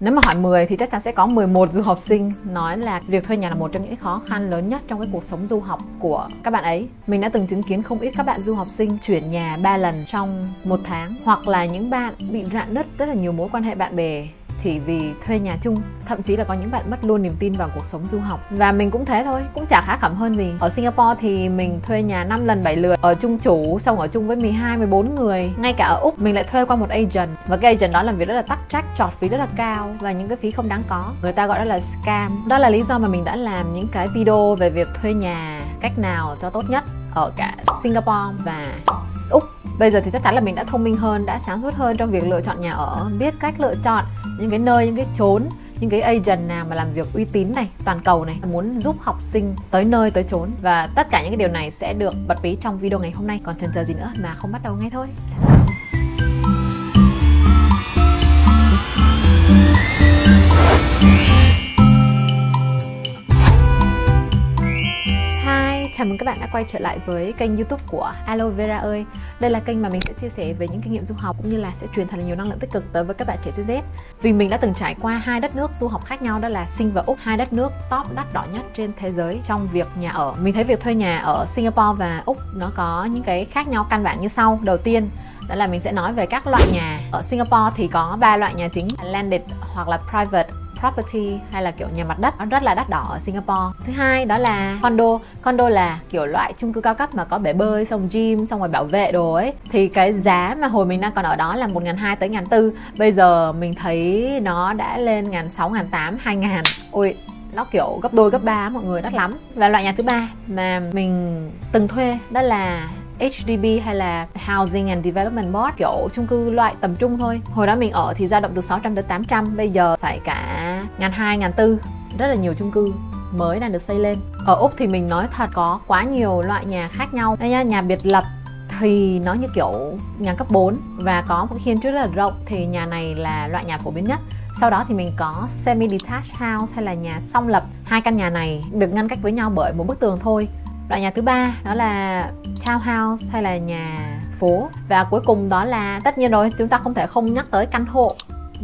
Nếu mà hỏi 10 thì chắc chắn sẽ có 11 du học sinh nói là việc thuê nhà là một trong những khó khăn lớn nhất trong cái cuộc sống du học của các bạn ấy. Mình đã từng chứng kiến không ít các bạn du học sinh chuyển nhà 3 lần trong 1 tháng, hoặc là những bạn bị rạn nứt rất là nhiều mối quan hệ bạn bè chỉ vì thuê nhà chung. Thậm chí là có những bạn mất luôn niềm tin vào cuộc sống du học. Và mình cũng thế thôi, cũng chả khá khẩm hơn gì. Ở Singapore thì mình thuê nhà 5 lần 7 lượt, ở chung chủ, xong ở chung với 12, 14 người. Ngay cả ở Úc mình lại thuê qua một agent, và cái agent đó làm việc rất là tắc trách, chọt phí rất là cao và những cái phí không đáng có. Người ta gọi đó là scam. Đó là lý do mà mình đã làm những cái video về việc thuê nhà cách nào cho tốt nhất ở cả Singapore và Úc. Bây giờ thì chắc chắn là mình đã thông minh hơn, đã sáng suốt hơn trong việc lựa chọn nhà ở, biết cách lựa chọn những cái nơi, những cái chốn, những cái agent nào mà làm việc uy tín này, toàn cầu này, muốn giúp học sinh tới nơi tới chốn. Và tất cả những cái điều này sẽ được bật mí trong video ngày hôm nay. Còn chần chờ gì nữa mà không bắt đầu ngay thôi. Let's go. Chào mừng các bạn đã quay trở lại với kênh YouTube của Aloe Vera ơi. Đây là kênh mà mình sẽ chia sẻ về những kinh nghiệm du học cũng như là sẽ truyền thật là nhiều năng lượng tích cực tới với các bạn trẻ CZ. Vì mình đã từng trải qua 2 đất nước du học khác nhau, đó là Sing và Úc, 2 đất nước top đắt đỏ nhất trên thế giới trong việc nhà ở. Mình thấy việc thuê nhà ở Singapore và Úc nó có những cái khác nhau căn bản như sau. Đầu tiên, đó là mình sẽ nói về các loại nhà. Ở Singapore thì có 3 loại nhà chính: landed hoặc là private property, hay là kiểu nhà mặt đất, nó rất là đắt đỏ ở Singapore. Thứ hai đó là condo. Condo là kiểu loại chung cư cao cấp mà có bể bơi, xong gym, xong rồi bảo vệ đồ ấy. Thì cái giá mà hồi mình đang còn ở đó là 1.200 tới 1.400. Bây giờ mình thấy nó đã lên 1.600, 1.800, 2.000. Ôi, nó kiểu gấp đôi gấp ba mọi người, đắt lắm. Và loại nhà thứ ba mà mình từng thuê đó là HDB hay là Housing and Development Board, kiểu chung cư loại tầm trung thôi. Hồi đó mình ở thì dao động từ 600 tới 800, bây giờ phải cả 1.200, 1.400. Rất là nhiều chung cư mới đang được xây lên. Ở Úc thì mình nói thật có quá nhiều loại nhà khác nhau. Đây nha, nhà biệt lập thì nó như kiểu nhà cấp 4 và có một cái hiên trước rất là rộng, thì nhà này là loại nhà phổ biến nhất. Sau đó thì mình có semi-detached house hay là nhà song lập. 2 căn nhà này được ngăn cách với nhau bởi một bức tường thôi. Loại nhà thứ ba đó là townhouse hay là nhà phố. Và cuối cùng đó là, tất nhiên rồi, chúng ta không thể không nhắc tới căn hộ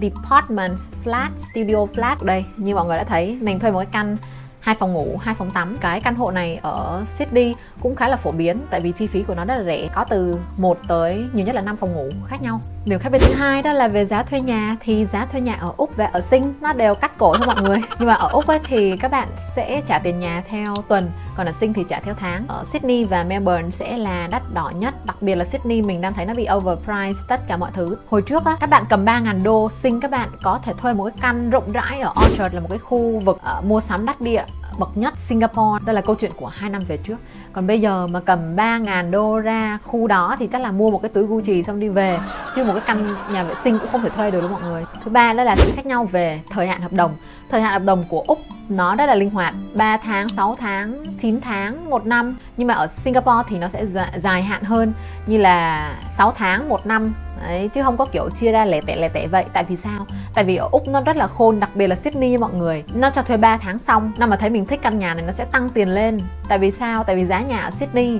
department flat, studio flat. Đây, như mọi người đã thấy, mình thuê một cái căn 2 phòng ngủ, 2 phòng tắm. Cái căn hộ này ở Sydney cũng khá là phổ biến, tại vì chi phí của nó rất là rẻ, có từ 1 tới nhiều nhất là 5 phòng ngủ khác nhau. Điều khác biệt thứ hai đó là về giá thuê nhà. Thì giá thuê nhà ở Úc và ở Sing nó đều cắt cổ thôi mọi người. Nhưng mà ở Úc ấy thì các bạn sẽ trả tiền nhà theo tuần, còn ở Sing thì trả theo tháng. Ở Sydney và Melbourne sẽ là đắt đỏ nhất, đặc biệt là Sydney mình đang thấy nó bị overpriced tất cả mọi thứ. Hồi trước á, các bạn cầm 3.000 đô Sing, các bạn có thể thuê một cái căn rộng rãi ở Orchard, là một cái khu vực mua sắm đắc địa bậc nhất Singapore. Đây là câu chuyện của 2 năm về trước. Còn bây giờ mà cầm 3.000 đô ra khu đó thì chắc là mua một cái túi Gucci xong đi về, chứ một cái căn nhà vệ sinh cũng không thể thuê được đâu mọi người. Thứ ba đó là sự khác nhau về thời hạn hợp đồng. Thời hạn hợp đồng của Úc nó rất là linh hoạt, 3 tháng, 6 tháng, 9 tháng, 1 năm. Nhưng mà ở Singapore thì nó sẽ dài hạn hơn, như là 6 tháng, 1 năm. Đấy, chứ không có kiểu chia ra lẻ tẻ vậy. Tại vì sao? Tại vì ở Úc nó rất là khôn, đặc biệt là Sydney nha mọi người. Nó cho thuê 3 tháng xong, năm mà thấy mình thích căn nhà này nó sẽ tăng tiền lên. Tại vì sao? Tại vì giá nhà ở Sydney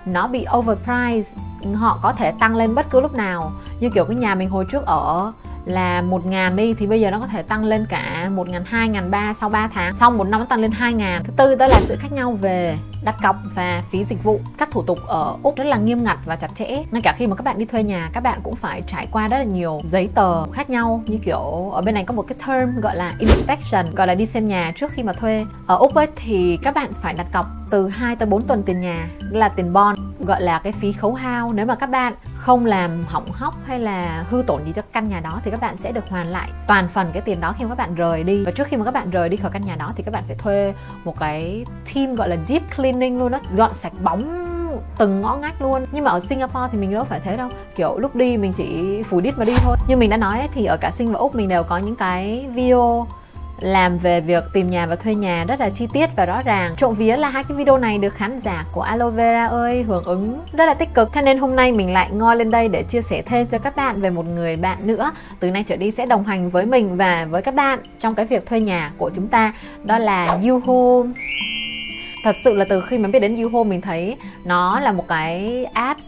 nó bị overpriced, họ có thể tăng lên bất cứ lúc nào. Như kiểu cái nhà mình hồi trước ở là 1.000 đi, thì bây giờ nó có thể tăng lên cả 1.200, 1.300 sau 3 tháng, xong 1 năm nó tăng lên 2.000. Thứ tư đó là sự khác nhau về đặt cọc và phí dịch vụ. Các thủ tục ở Úc rất là nghiêm ngặt và chặt chẽ, nên cả khi mà các bạn đi thuê nhà, các bạn cũng phải trải qua rất là nhiều giấy tờ khác nhau. Như kiểu ở bên này có một cái term gọi là inspection, gọi là đi xem nhà trước khi mà thuê. Ở Úc ấy thì các bạn phải đặt cọc từ 2 tới 4 tuần tiền nhà, là tiền bond, gọi là cái phí khấu hao. Nếu mà các bạn không làm hỏng hóc hay là hư tổn gì cho căn nhà đó thì các bạn sẽ được hoàn lại toàn phần cái tiền đó khi mà các bạn rời đi. Và trước khi mà các bạn rời đi khỏi căn nhà đó thì các bạn phải thuê một cái team gọi là deep cleaning luôn đó, gọn sạch bóng từng ngõ ngách luôn. Nhưng mà ở Singapore thì mình đâu phải thế đâu, kiểu lúc đi mình chỉ phủi đít mà đi thôi. Như mình đã nói ấy, thì ở cả Sing và Úc mình đều có những cái video làm về việc tìm nhà và thuê nhà rất là chi tiết và rõ ràng. Trộm vía là 2 cái video này được khán giả của Aloe Vera ơi hưởng ứng rất là tích cực. Thế nên hôm nay mình lại ngoi lên đây để chia sẻ thêm cho các bạn về một người bạn nữa từ nay trở đi sẽ đồng hành với mình và với các bạn trong cái việc thuê nhà của chúng ta, đó là YouHomes. Thật sự là từ khi mà biết đến YouHome mình thấy nó là một cái app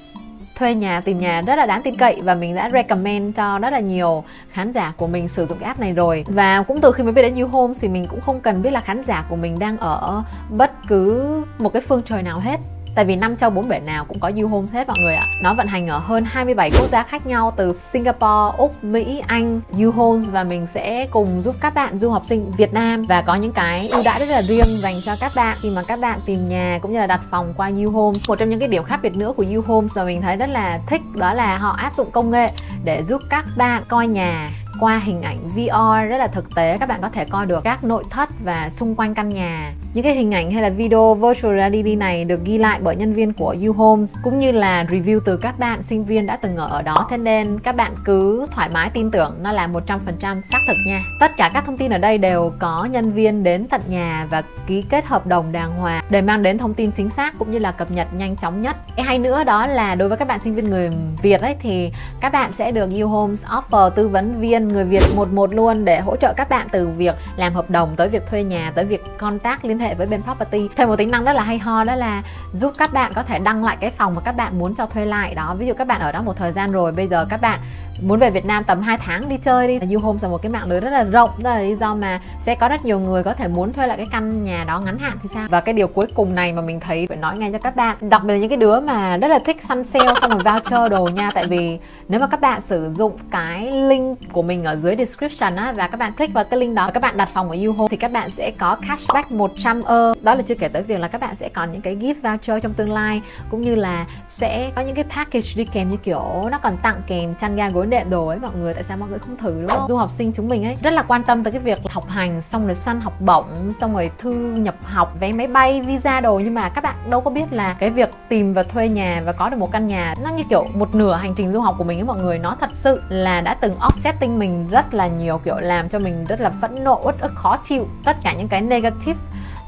thuê nhà, tìm nhà rất là đáng tin cậy và mình đã recommend cho rất là nhiều khán giả của mình sử dụng cái app này rồi. Và cũng từ khi mới biết đến YouHomes thì mình cũng không cần biết là khán giả của mình đang ở bất cứ một cái phương trời nào hết. Tại vì 5 châu 4 bể nào cũng có YouHomes hết mọi người ạ. Nó vận hành ở hơn 27 quốc gia khác nhau, từ Singapore, Úc, Mỹ, Anh, YouHomes, và mình sẽ cùng giúp các bạn du học sinh Việt Nam và có những cái ưu đãi rất là riêng dành cho các bạn khi mà các bạn tìm nhà cũng như là đặt phòng qua YouHomes. Một trong những cái điểm khác biệt nữa của YouHomes mà mình thấy rất là thích đó là họ áp dụng công nghệ để giúp các bạn coi nhà qua hình ảnh VR rất là thực tế. Các bạn có thể coi được các nội thất và xung quanh căn nhà. Những cái hình ảnh hay là video virtual reality này được ghi lại bởi nhân viên của YouHomes cũng như là review từ các bạn sinh viên đã từng ở đó. Thế nên các bạn cứ thoải mái tin tưởng nó là 100% xác thực nha. Tất cả các thông tin ở đây đều có nhân viên đến tận nhà và ký kết hợp đồng đàng hoàng để mang đến thông tin chính xác cũng như là cập nhật nhanh chóng nhất. Cái hay nữa đó là đối với các bạn sinh viên người Việt ấy thì các bạn sẽ được YouHomes offer tư vấn viên người Việt 1-1 luôn để hỗ trợ các bạn từ việc làm hợp đồng tới việc thuê nhà tới việc contact liên hệ với bên property. Thêm một tính năng rất là hay ho đó là giúp các bạn có thể đăng lại cái phòng mà các bạn muốn cho thuê lại đó. Ví dụ các bạn ở đó một thời gian rồi, bây giờ các bạn muốn về Việt Nam tầm 2 tháng đi chơi đi. YouHomes là một cái mạng lưới rất là rộng, đó là lý do mà sẽ có rất nhiều người có thể muốn thuê lại cái căn nhà đó ngắn hạn thì sao. Và cái điều cuối cùng này mà mình thấy phải nói ngay cho các bạn, đặc biệt là những cái đứa mà rất là thích săn sale xong rồi voucher đồ nha. Tại vì nếu mà các bạn sử dụng cái link của mình ở dưới description á, và các bạn click vào cái link đó và các bạn đặt phòng ở YouHomes thì các bạn sẽ có cashback 100 euro. Đó là chưa kể tới việc là các bạn sẽ còn những cái gift voucher trong tương lai, cũng như là sẽ có những cái package đi kèm, như kiểu nó còn tặng kèm chăn ga gối đệm đồ ấy mọi người. Tại sao mọi người không thử, đúng không? Du học sinh chúng mình ấy rất là quan tâm tới cái việc học hành, xong rồi săn học bổng, xong rồi thư nhập học, vé máy bay, visa đồ. Nhưng mà các bạn đâu có biết là cái việc tìm và thuê nhà và có được một căn nhà nó như kiểu một nửa hành trình du học của mình ấy mọi người. Nó thật sự là đã từng offsetting mình rất là nhiều, kiểu làm cho mình rất là phẫn nộ, uất ức, khó chịu. Tất cả những cái negative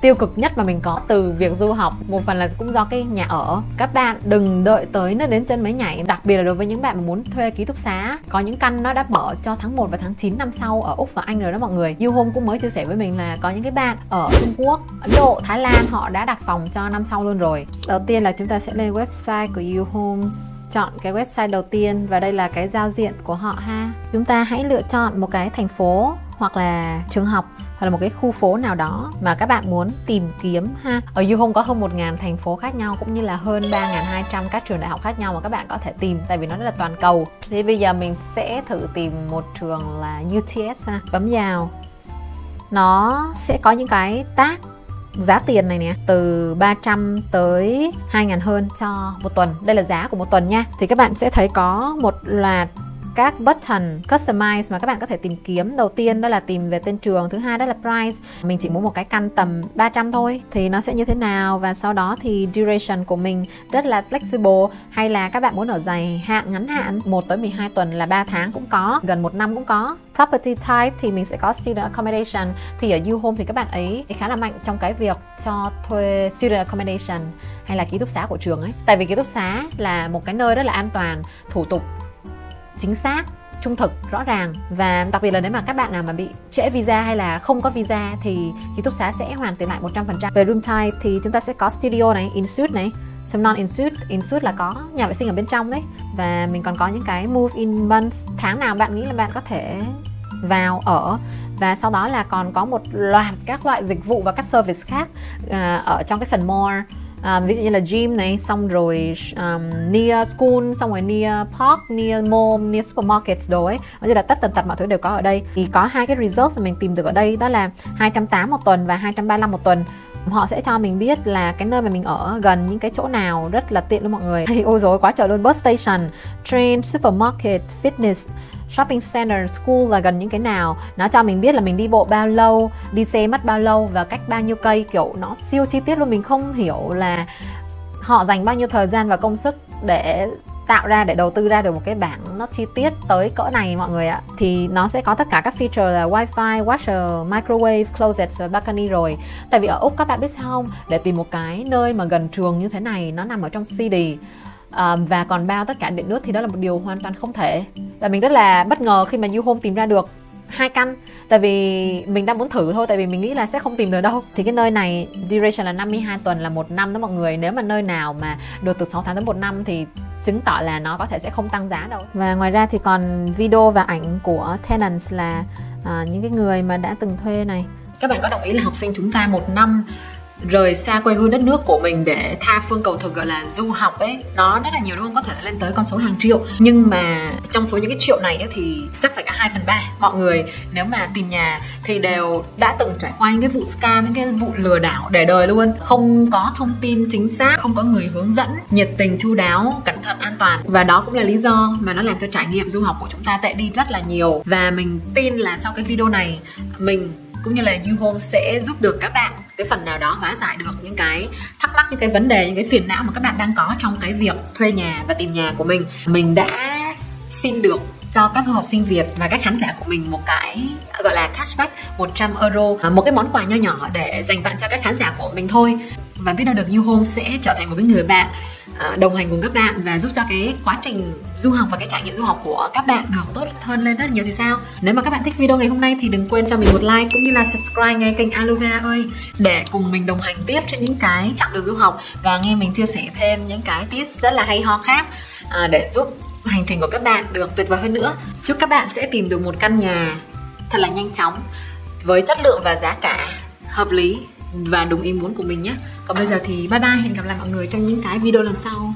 tiêu cực nhất mà mình có từ việc du học, một phần là cũng do cái nhà ở. Các bạn đừng đợi tới nó đến chân mới nhảy, đặc biệt là đối với những bạn mà muốn thuê ký túc xá. Có những căn nó đã mở cho tháng 1 và tháng 9 năm sau ở Úc và Anh rồi đó mọi người. YouHomes cũng mới chia sẻ với mình là có những cái bạn ở Trung Quốc, Ấn Độ, Thái Lan họ đã đặt phòng cho năm sau luôn rồi. Đầu tiên là chúng ta sẽ lên website của YouHomes, chọn cái website đầu tiên và đây là cái giao diện của họ ha. Chúng ta hãy lựa chọn một cái thành phố hoặc là trường học hoặc là một cái khu phố nào đó mà các bạn muốn tìm kiếm ha. Ở YouHomes có hơn 1.000 thành phố khác nhau cũng như là hơn 3.200 các trường đại học khác nhau mà các bạn có thể tìm, tại vì nó rất là toàn cầu. Thế bây giờ mình sẽ thử tìm một trường là UTS ha. Bấm vào. Nó sẽ có những cái tag giá tiền này nè, từ 300 tới 2.000 hơn cho một tuần. Đây là giá của một tuần nha. Thì các bạn sẽ thấy có một loạt các button customize mà các bạn có thể tìm kiếm. Đầu tiên đó là tìm về tên trường, thứ hai đó là price. Mình chỉ muốn một cái căn tầm 300 thôi thì nó sẽ như thế nào, và sau đó thì duration của mình rất là flexible, hay là các bạn muốn ở dài hạn, ngắn hạn, 1 tới 12 tuần là 3 tháng cũng có, gần 1 năm cũng có. Property type thì mình sẽ có student accommodation. Thì ở YouHomes thì các bạn ấy khá là mạnh trong cái việc cho thuê student accommodation hay là ký túc xá của trường ấy. Tại vì ký túc xá là một cái nơi rất là an toàn, thủ tục chính xác, trung thực, rõ ràng. Và đặc biệt là nếu mà các bạn nào mà bị trễ visa hay là không có visa thì ký túc xá sẽ hoàn tiền lại 100%. Về room type thì chúng ta sẽ có studio này, in-suite này, some non-in-suite. In-suite là có nhà vệ sinh ở bên trong đấy. Và mình còn có những cái move-in month, tháng nào bạn nghĩ là bạn có thể vào ở. Và sau đó là còn có một loạt các loại dịch vụ và các service khác ở trong cái phần more. Ví dụ như là gym này, xong rồi near school, xong rồi near park, near mall, near supermarket đồ ấy. Nói chung là tất tần tật mọi thứ đều có ở đây. Thì có hai cái results mà mình tìm được ở đây, đó là 280 một tuần và 235 một tuần. Họ sẽ cho mình biết là cái nơi mà mình ở gần những cái chỗ nào rất là tiện luôn mọi người. Ôi dồi quá trời luôn. Bus station, train, supermarket, fitness, shopping center, school là gần những cái nào. Nó cho mình biết là mình đi bộ bao lâu, đi xe mất bao lâu và cách bao nhiêu cây. Kiểu nó siêu chi tiết luôn. Mình không hiểu là họ dành bao nhiêu thời gian và công sức để tạo ra, để đầu tư ra được một cái bảng nó chi tiết tới cỡ này mọi người ạ. Thì nó sẽ có tất cả các feature là wifi, washer, microwave, closet và balcony rồi. Tại vì ở Úc các bạn biết sao không, để tìm một cái nơi mà gần trường như thế này, nó nằm ở trong city và còn bao tất cả điện nước thì đó là một điều hoàn toàn không thể. Và mình rất là bất ngờ khi mà YouHomes tìm ra được 2 căn. Tại vì mình đang muốn thử thôi, tại vì mình nghĩ là sẽ không tìm được đâu. Thì cái nơi này duration là 52 tuần là 1 năm đó mọi người. Nếu mà nơi nào mà được từ 6 tháng tới 1 năm thì chứng tỏ là nó có thể sẽ không tăng giá đâu. Và ngoài ra thì còn video và ảnh của tenants là những cái người mà đã từng thuê này. Các bạn có đồng ý là học sinh chúng ta 1 năm rời xa quê hương đất nước của mình để tha phương cầu thực, gọi là du học ấy, nó rất là nhiều đúng không? Có thể lên tới con số hàng triệu. Nhưng mà trong số những cái triệu này ấy, thì chắc phải cả 2/3 mọi người nếu mà tìm nhà thì đều đã từng trải qua những cái vụ scam, những cái vụ lừa đảo để đời luôn. Không có thông tin chính xác, không có người hướng dẫn nhiệt tình, chu đáo, cẩn thận, an toàn. Và đó cũng là lý do mà nó làm cho trải nghiệm du học của chúng ta tệ đi rất là nhiều. Và mình tin là sau cái video này, mình cũng như là YouHome sẽ giúp được các bạn cái phần nào đó hóa giải được những cái thắc mắc, những cái vấn đề, những cái phiền não mà các bạn đang có trong cái việc thuê nhà và tìm nhà của mình. Mình đã xin được cho các du học sinh Việt và các khán giả của mình một cái gọi là cashback 100 euro, một cái món quà nho nhỏ để dành tặng cho các khán giả của mình thôi. Và biết đâu được YouHome sẽ trở thành một cái người bạn đồng hành cùng các bạn và giúp cho cái quá trình du học và cái trải nghiệm du học của các bạn được tốt hơn lên rất nhiều thì sao. Nếu mà các bạn thích video ngày hôm nay thì đừng quên cho mình một like cũng như là subscribe ngay kênh Aloe Vera ơi, để cùng mình đồng hành tiếp trên những cái chặng đường du học và nghe mình chia sẻ thêm những cái tips rất là hay ho khác để giúp hành trình của các bạn được tuyệt vời hơn nữa. Chúc các bạn sẽ tìm được một căn nhà thật là nhanh chóng với chất lượng và giá cả hợp lý và đúng ý muốn của mình nhé. Còn bây giờ thì bye bye, hẹn gặp lại mọi người trong những cái video lần sau.